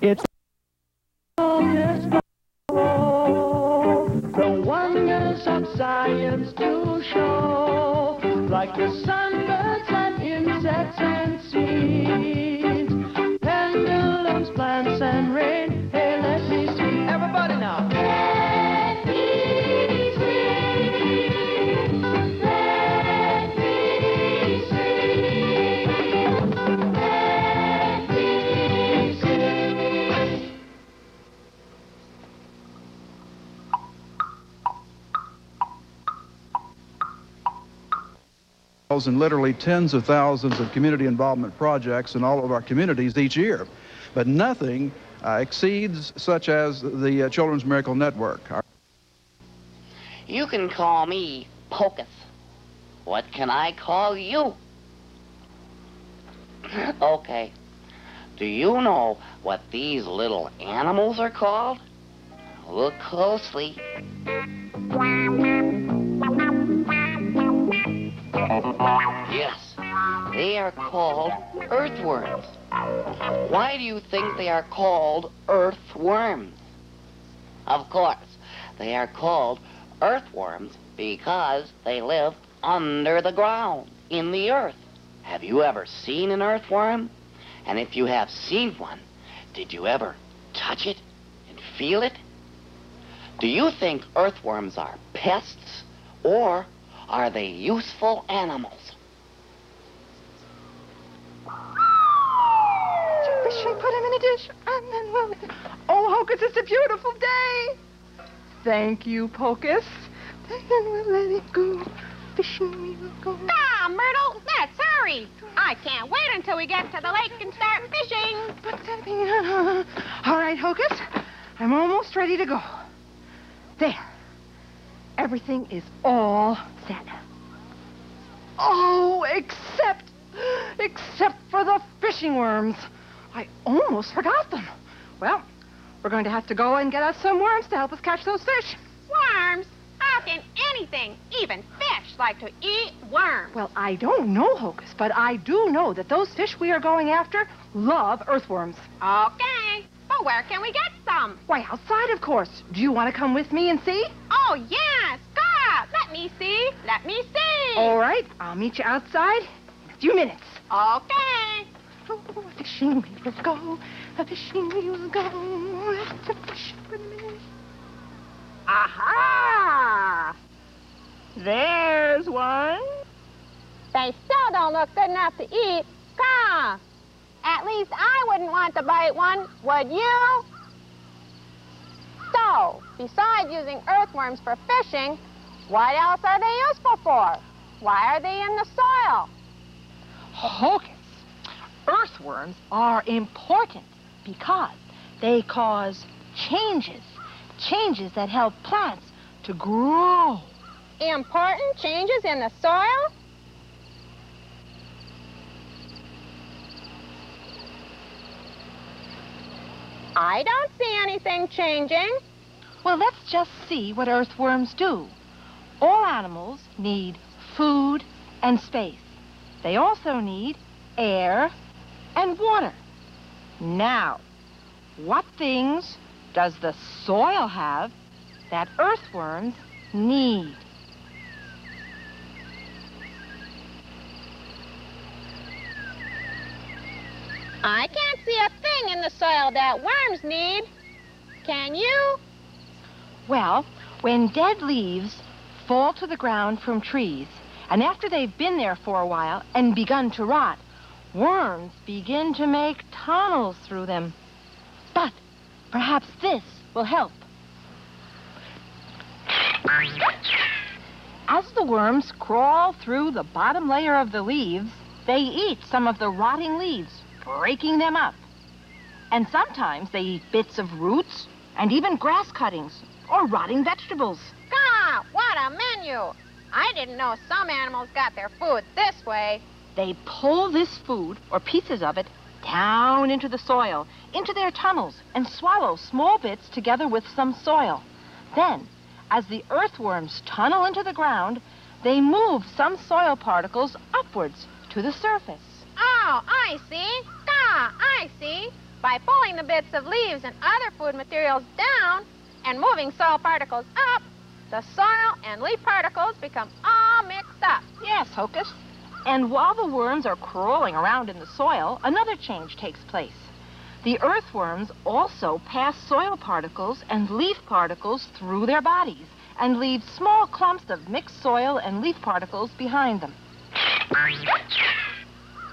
It's the wonders of science to show, like the sunbirds and insects and seeds, pendulums, plants and rain. Hey, let me see. Everybody now. Let me see. Let me see. Let me see. And literally tens of thousands of community involvement projects in all of our communities each year. But nothing exceeds such as the Children's Miracle Network. You can call me Pocus. What can I call you? Okay. Do you know what these little animals are called? Look closely. Yes, they are called earthworms. Why do you think they are called earthworms? Of course, they are called earthworms because they live under the ground, in the earth. Have you ever seen an earthworm? And if you have seen one, did you ever touch it and feel it? Do you think earthworms are pests, or are they useful animals? Fish and put him in a dish, and then we'll... Oh, Hocus, it's a beautiful day. Thank you, Pocus. Then we'll let it go. Fishing we will go. Ah, Myrtle, let's hurry. I can't wait until we get to the lake and start fishing. All right, Hocus, I'm almost ready to go. There. Everything is all set. Oh, except for the fishing worms. I almost forgot them. Well, we're going to have to go and get us some worms to help us catch those fish. Worms? How can anything, even fish, like to eat worms? Well, I don't know, Hocus, but I do know that those fish we are going after love earthworms. Okay, but where can we get some? Why, outside, of course. Do you want to come with me and see? Oh, yes, God, let me see. Let me see. All right, I'll meet you outside in a few minutes. Okay. Oh, fishing we will go, fishing we will go, fish for the minute. Aha! There's one. They still don't look good enough to eat. Gah! At least I wouldn't want to bite one, would you? So, besides using earthworms for fishing, what else are they useful for? Why are they in the soil? Hocus, earthworms are important because they cause changes that help plants to grow. Important changes in the soil? I don't see anything changing. Well, let's just see what earthworms do. All animals need food and space. They also need air and water. Now, what things does the soil have that earthworms need? I can't see a thing in the soil that worms need. Can you? Well, when dead leaves fall to the ground from trees, and after they've been there for a while and begun to rot, worms begin to make tunnels through them. But perhaps this will help. As the worms crawl through the bottom layer of the leaves, they eat some of the rotting leaves, breaking them up. And sometimes they eat bits of roots and even grass cuttings or rotting vegetables. God, what a menu! I didn't know some animals got their food this way. They pull this food, or pieces of it, down into the soil, into their tunnels, and swallow small bits together with some soil. Then, as the earthworms tunnel into the ground, they move some soil particles upwards to the surface. Oh, I see. God, I see. By pulling the bits of leaves and other food materials down and moving soil particles up, the soil and leaf particles become all mixed up. Yes, Hocus. And while the worms are crawling around in the soil, another change takes place. The earthworms also pass soil particles and leaf particles through their bodies and leave small clumps of mixed soil and leaf particles behind them.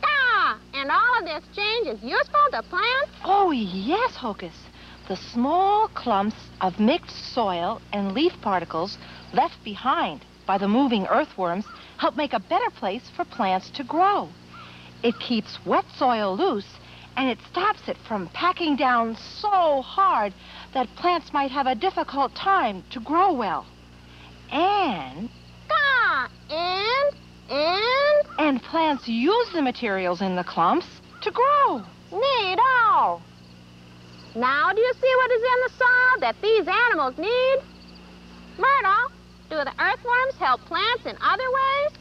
Ah, and all of this change is useful to plants? Oh, yes, Hocus. The small clumps of mixed soil and leaf particles left behind by the moving earthworms help make a better place for plants to grow. It keeps wet soil loose, and it stops it from packing down so hard that plants might have a difficult time to grow well. And plants use the materials in the clumps to grow. Neato! Now do you see what is in the soil that these animals need? Myrtle, do the earthworms help plants in other ways?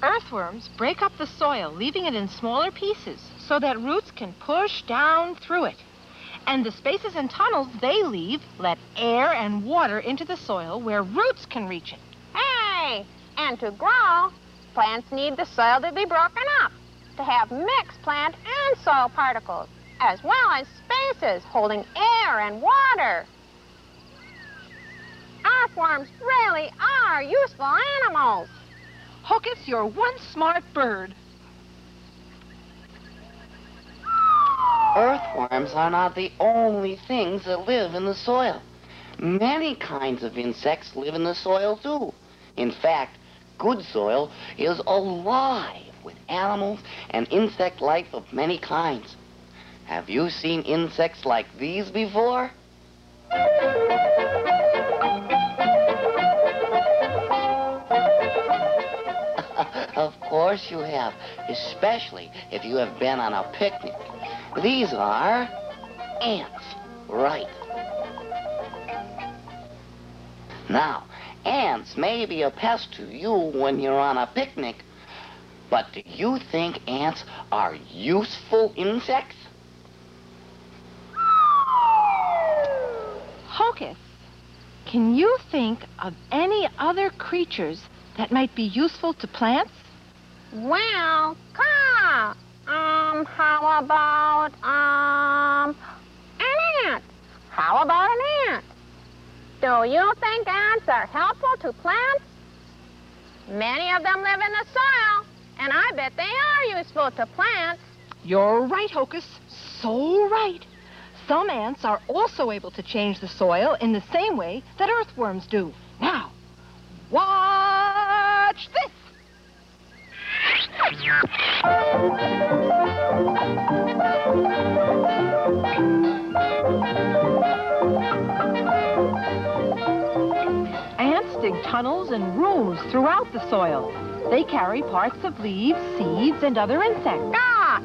Earthworms break up the soil, leaving it in smaller pieces so that roots can push down through it. And the spaces and tunnels they leave let air and water into the soil where roots can reach it. Hey! And to grow, plants need the soil to be broken up, to have mixed plant and soil particles, as well as spaces holding air and water. Earthworms really are useful animals. Hocus, you're one smart bird. Earthworms are not the only things that live in the soil. Many kinds of insects live in the soil, too. In fact, good soil is alive with animals and insect life of many kinds. Have you seen insects like these before? Of course you have, especially if you have been on a picnic. These are ants, right? Now, ants may be a pest to you when you're on a picnic, but do you think ants are useful insects? Hocus, can you think of any other creatures that might be useful to plants? Well, how about, an ant? How about an ant? Do you think ants are helpful to plants? Many of them live in the soil, and I bet they are useful to plants. You're right, Hocus. So right. Some ants are also able to change the soil in the same way that earthworms do. Now, watch this. Ants dig tunnels and rooms throughout the soil. They carry parts of leaves, seeds, and other insects.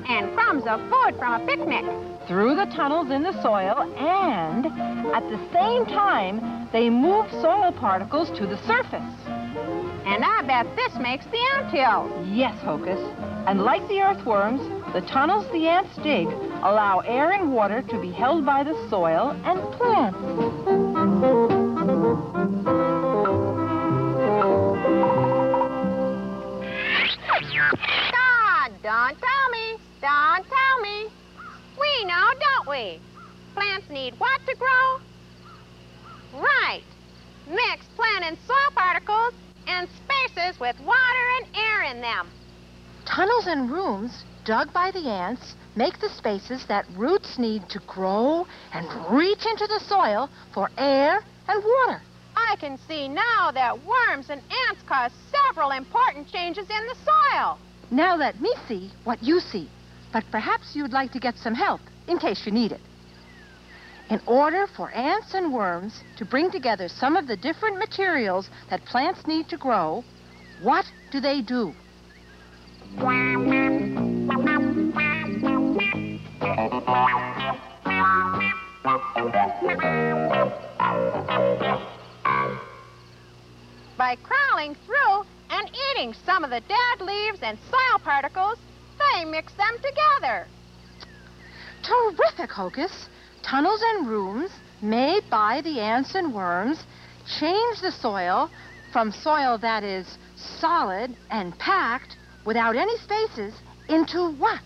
And crumbs of food from a picnic. Through the tunnels in the soil, and at the same time, they move soil particles to the surface. And I bet this makes the anthill. Yes, Hocus. And like the earthworms, the tunnels the ants dig allow air and water to be held by the soil and plants. Don't tell me. Don't tell me. We know, don't we? Plants need what to grow? Right. Mixed plant and soil particles and spaces with water and air in them. Tunnels and rooms dug by the ants make the spaces that roots need to grow and reach into the soil for air and water. I can see now that worms and ants cause several important changes in the soil. Now let me see what you see, but perhaps you'd like to get some help in case you need it. In order for ants and worms to bring together some of the different materials that plants need to grow, what do they do? By crawling through and eating some of the dead leaves and soil particles, they mix them together. Terrific, Hocus. Tunnels and rooms made by the ants and worms change the soil from soil that is solid and packed without any spaces into what?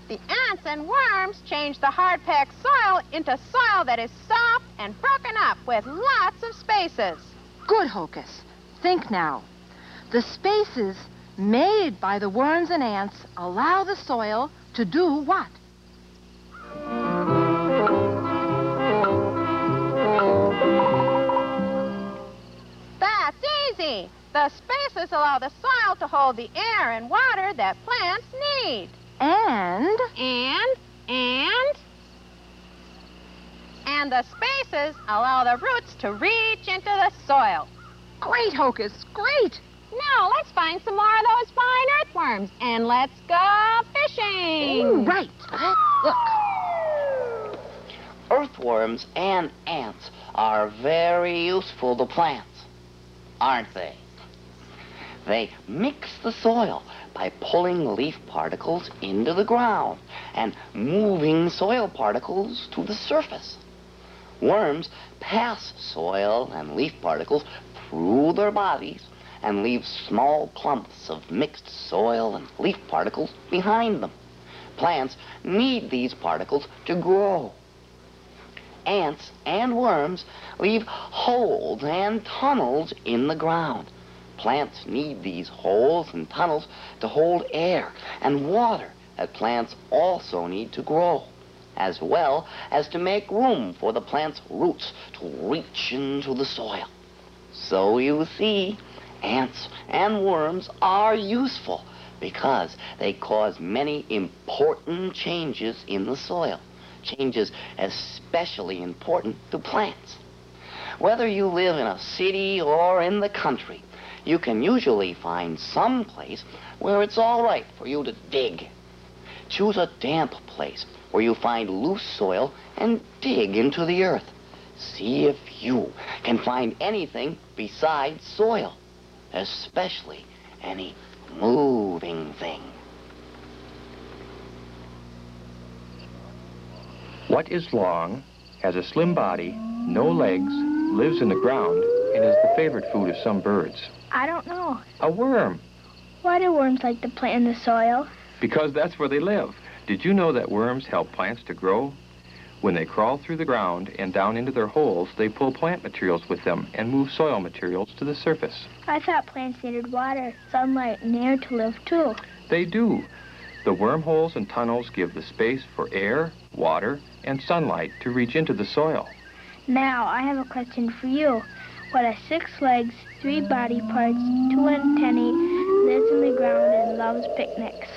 The ants and worms change the hard-packed soil into soil that is soft and broken up with lots of spaces. Good, Hocus. Think now. The spaces made by the worms and ants allow the soil to do what? That's easy. The spaces allow the soil to hold the air and water that plants need. And the spaces allow the roots to reach into the soil. great, Hocus, great. Now, let's find some more of those fine earthworms, and let's go fishing. Ooh, right. Look. Earthworms and ants are very useful to plants, aren't they? They mix the soil by pulling leaf particles into the ground and moving soil particles to the surface. Worms pass soil and leaf particles through their bodies and leave small clumps of mixed soil and leaf particles behind them. Plants need these particles to grow. Ants and worms leave holes and tunnels in the ground. Plants need these holes and tunnels to hold air and water that plants also need to grow, as well as to make room for the plant's roots to reach into the soil. So you see, ants and worms are useful because they cause many important changes in the soil, changes especially important to plants. Whether you live in a city or in the country, you can usually find some place where it's all right for you to dig. Choose a damp place where you find loose soil and dig into the earth. See if you can find anything besides soil, especially any moving thing. What is long, has a slim body, no legs, lives in the ground, and is the favorite food of some birds? I don't know. A worm. Why do worms like to play in the soil? Because that's where they live. Did you know that worms help plants to grow? When they crawl through the ground and down into their holes, they pull plant materials with them and move soil materials to the surface. I thought plants needed water, sunlight, and air to live too. They do. The wormholes and tunnels give the space for air, water, and sunlight to reach into the soil. Now, I have a question for you. What has 6 legs, 3 body parts, 2 antennae, lives in the ground and loves picnics?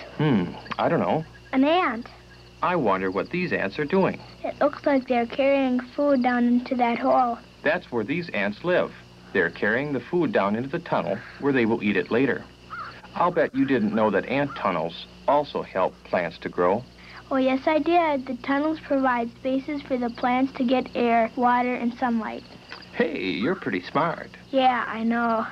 I don't know. An ant. I wonder what these ants are doing. It looks like they're carrying food down into that hole. That's where these ants live. They're carrying the food down into the tunnel where they will eat it later. I'll bet you didn't know that ant tunnels also help plants to grow. Oh, yes, I did. The tunnels provide spaces for the plants to get air, water, and sunlight. Hey, you're pretty smart. Yeah, I know.